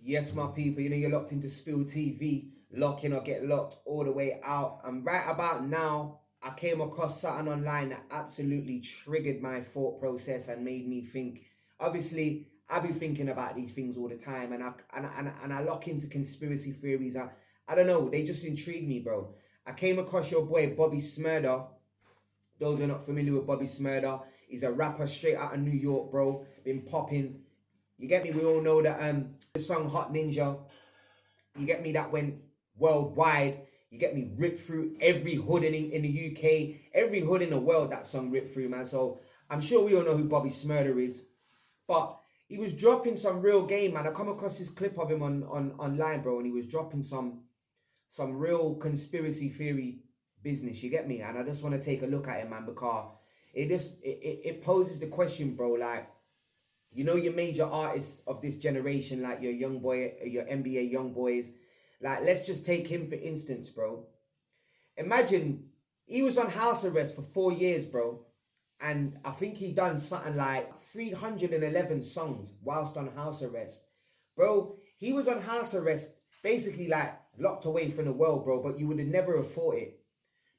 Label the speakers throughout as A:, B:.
A: Yes, my people, you know you're locked into Spill TV. Lock in or get locked all the way out. And right about now, I came across something online that absolutely triggered my thought process and made me think. Obviously, I be thinking about these things all the time, and I lock into conspiracy theories. I don't know, they just intrigue me, bro. I came across your boy Bobbyshmurda. Those who are not familiar with Bobbyshmurda, he's a rapper straight out of New York, bro. Been popping. You get me? We all know that the song Hot Ninja, you get me, that went worldwide. You get me, ripped through every hood in the UK, every hood in the world that song ripped through, man. So I'm sure we all know who Bobbyshmurda is. But he was dropping some real game, man. I come across this clip of him on online, bro, and he was dropping some real conspiracy theory business, you get me? And I just want to take a look at it, man, because it poses the question, bro, like, you know, your major artists of this generation, like your young boy, your NBA young boys. Like, let's just take him for instance, bro. Imagine he was on house arrest for 4 years, bro. And I think he done something like 311 songs whilst on house arrest. Bro, he was on house arrest, basically like locked away from the world, bro. But you would have never have thought it.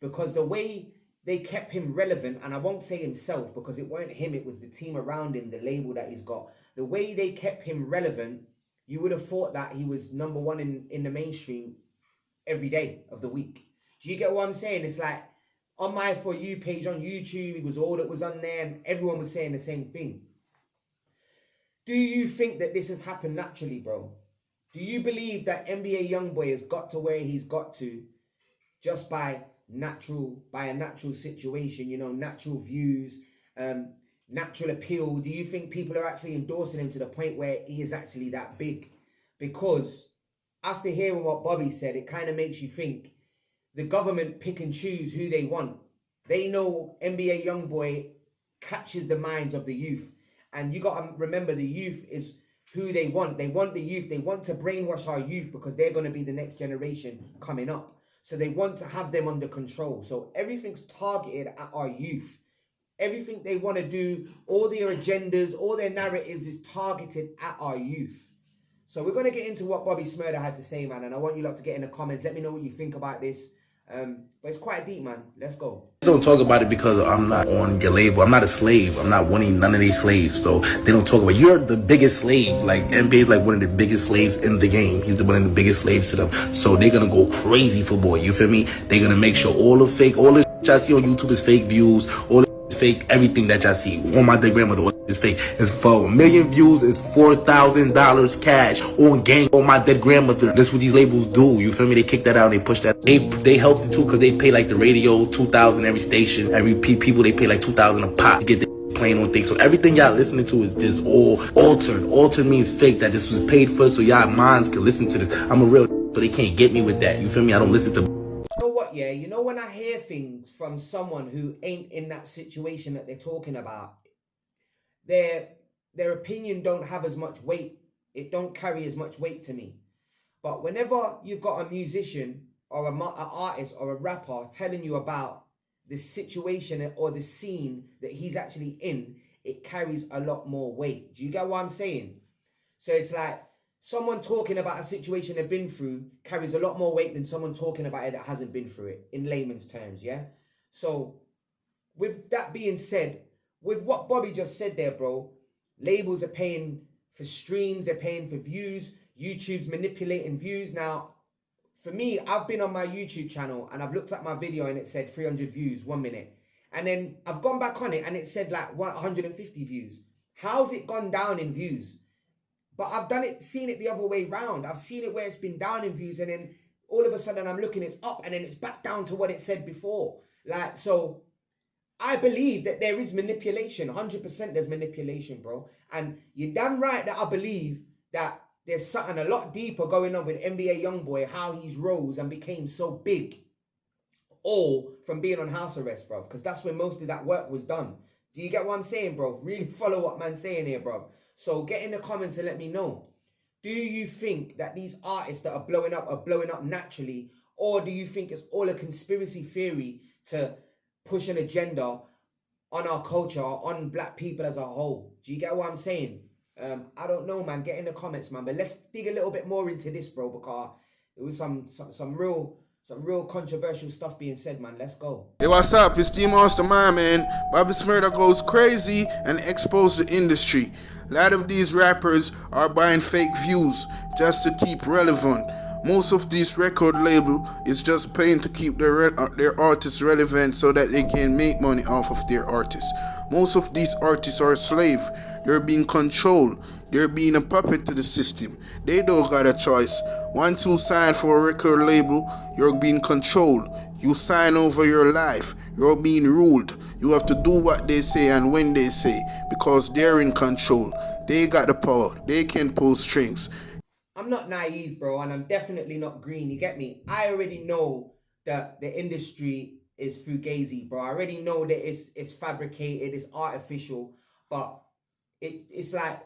A: Because the way they kept him relevant, and I won't say himself because it weren't him, it was the team around him, the label that he's got. The way they kept him relevant, you would have thought that he was number one in the mainstream every day of the week. Do you get what I'm saying? It's like, on my For You page on YouTube, it was all that was on there, and everyone was saying the same thing. Do you think that this has happened naturally, bro? Do you believe that NBA YOUNGBOY has got to where he's got to just by a natural situation, you know, natural views, natural appeal? Do you think people are actually endorsing him to the point where he is actually that big? Because after hearing what Bobby said, it kind of makes you think the government pick and choose who they want. They know NBA YOUNGBOY catches the minds of the youth. And you got to remember, the youth is who they want. They want the youth. They want to brainwash our youth because they're going to be the next generation coming up. So they want to have them under control. So everything's targeted at our youth. Everything they want to do, all their agendas, all their narratives is targeted at our youth. So we're going to get into what Bobbyshmurda had to say, man. And I want you lot to get in the comments. Let me know what you think about this. But it's quite deep, man. Let's go.
B: Don't talk about it because I'm not on your label. I'm not a slave. I'm not winning none of these slaves. So they don't talk about, you're the biggest slave. Like, NBA is like one of the biggest slaves in the game. He's one of the biggest slaves to them. So they're gonna go crazy for boy. You feel me? They're gonna make sure all the shit I see on YouTube is fake views. All the fake, everything that y'all see on my dead grandmother is fake. It's for 1 million views, it's $4,000 cash on gang on my dead grandmother. That's what these labels do. You feel me? They kick that out, they push that. They help it too because they pay like the radio $2,000 every station, every people they pay like $2,000 a pop to get the playing on things. So everything y'all listening to is just all altered. Altered means fake, that this was paid for so y'all minds can listen to this. I'm a real, so they can't get me with that. You feel me? I don't listen to.
A: You know what, yeah? You know, when I hear things from someone who ain't in that situation that they're talking about, their opinion don't have as much weight. It don't carry as much weight to me. But whenever you've got a musician or an artist or a rapper telling you about the situation or the scene that he's actually in, it carries a lot more weight. Do you get what I'm saying? So it's like, someone talking about a situation they've been through carries a lot more weight than someone talking about it that hasn't been through it, in layman's terms, yeah? So, with that being said, with what Bobby just said there, bro, labels are paying for streams, they're paying for views, YouTube's manipulating views. Now, for me, I've been on my YouTube channel and I've looked at my video and it said 300 views, 1 minute. And then I've gone back on it and it said like 150 views. How's it gone down in views? But I've seen it the other way round. I've seen it where it's been down in views and then all of a sudden I'm looking, it's up and then it's back down to what it said before. Like, so I believe that there is manipulation. 100% there's manipulation, bro. And you're damn right that I believe that there's something a lot deeper going on with NBA YOUNGBOY, how he's rose and became so big. All from being on house arrest, bro. Because that's where most of that work was done. Do you get what I'm saying, bro? Really follow what man's saying here, bro. So get in the comments and let me know. Do you think that these artists that are blowing up naturally? Or do you think it's all a conspiracy theory to push an agenda on our culture, on black people as a whole? Do you get what I'm saying? I don't know, man. Get in the comments, man. But let's dig a little bit more into this, bro, because it was some real controversial stuff being said, man. Let's go.
C: Hey, what's up? It's the Mastermind, man. Bobbyshmurda goes crazy and exposes the industry. A lot of these rappers are buying fake views just to keep relevant. Most of these record label is just paying to keep their artists relevant so that they can make money off of their artists. Most of these artists are slave. They're being controlled. They're being a puppet to the system. They don't got a choice. Once you sign for a record label, you're being controlled. You sign over your life. You're being ruled. You have to do what they say and when they say because they're in control. They got the power. They can pull strings.
A: I'm not naive, bro, and I'm definitely not green. You get me? I already know that the industry is fugazi, bro. I already know that it's fabricated, it's artificial, but it's like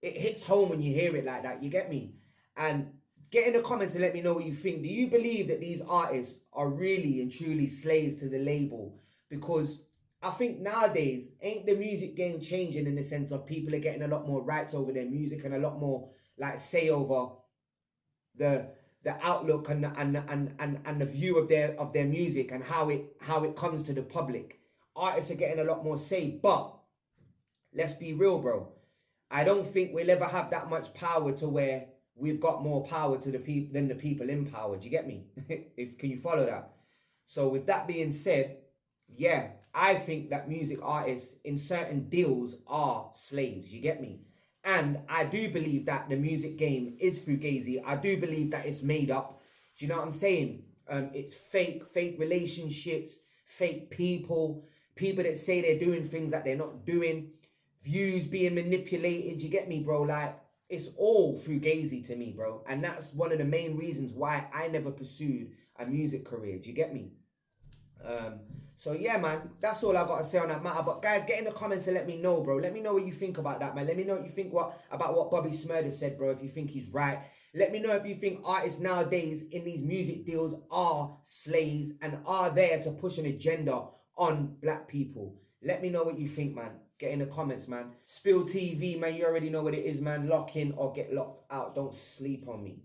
A: it hits home when you hear it like that. You get me? And get in the comments and let me know what you think. Do you believe that these artists are really and truly slaves to the label? Because I think nowadays, ain't the music game changing in the sense of people are getting a lot more rights over their music and a lot more like say over the outlook and the view of their music and how it comes to the public. Artists are getting a lot more say, but let's be real, bro. I don't think we'll ever have that much power to where we've got more power to the people than the people in power. Do you get me? Can you follow that? So with that being said, yeah, I think that music artists in certain deals are slaves. You get me? And I do believe that the music game is fugazi. I do believe that it's made up. Do you know what I'm saying? It's fake relationships, fake people that say they're doing things that they're not doing, views being manipulated. You get me, bro? Like, it's all fugazi to me, bro. And that's one of the main reasons why I never pursued a music career. Do you get me? So yeah, man, that's all I got to say on that matter. But guys, get in the comments and let me know, bro. Let me know what you think about that, man. Let me know what you think about what Bobbyshmurda said, bro. If you think he's right. Let me know if you think artists nowadays in these music deals are slaves and are there to push an agenda on black people. Let me know what you think, man. Get in the comments, man. Spill TV, man. You already know what it is, man. Lock in or get locked out. Don't sleep on me.